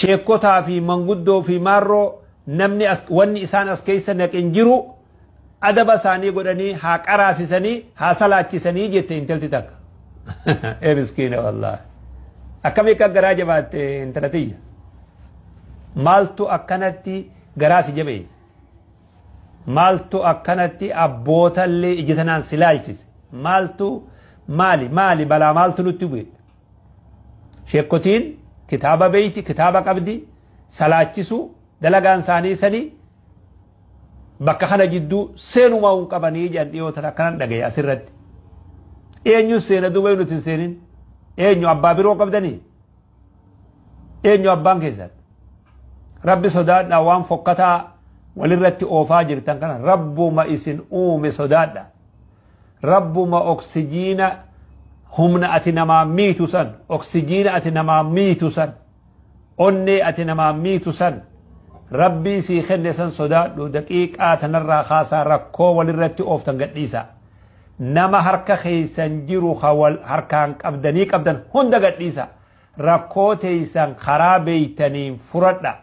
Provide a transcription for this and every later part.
sheekotaa fi manguddoo fi maarroo namni wanni isaan as keessa naqin jiru adaba isaanii godhanii haa qaraasisanii haa salaachisanii jette intalti takka. Miskiina wallaahi. Akkamii akka garaa jabaatte intala tiyya. Maaltu akkanatti garaa si jabeesse. Maaltu akkanatti abbootallee ijjitanaan si laalchise. Maaltu maali balaa maaltu nutti bu'e. Sheekotiin kitaaba beeyti kitaaba qabdi salaachisu dalagaan isaanii sanii bakka kana jidduu seenumaa hin qabanii jedhan dhiyoota akkanan dhagaye asirratti. Eenyu seena duuba nuti hin seenin. Eenyu abbaa biroo qabdanii. Eenyu abbaan keessan. Rabbi sodaadhaa waan fokkataa walirratti oofaa jirtan kana rabbuma isin uume sodaadha. Rabbuma oksijiina humna ati namaa miitu san oksijiina ati namaa miitu san onnee ati namaa miitu san rabbii sii kenne san sodaadhu daqiiqaa tanarraa kaasaa rakkoo walirratti ooftan gadhiisa. Nama harka keeysan jiru harkaan qabdan hunda gadhiisa. Rakkoo teeysan karaa beeytaniin furadha.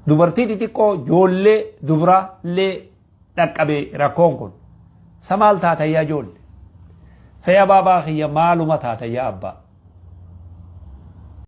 Dubartii xixiqqoo joollee dubraallee dhaqqabe rakkoon kun. Samaal taatayyaa joolle. Faya baabaa kiyya maaluma taatayyaa abbaa.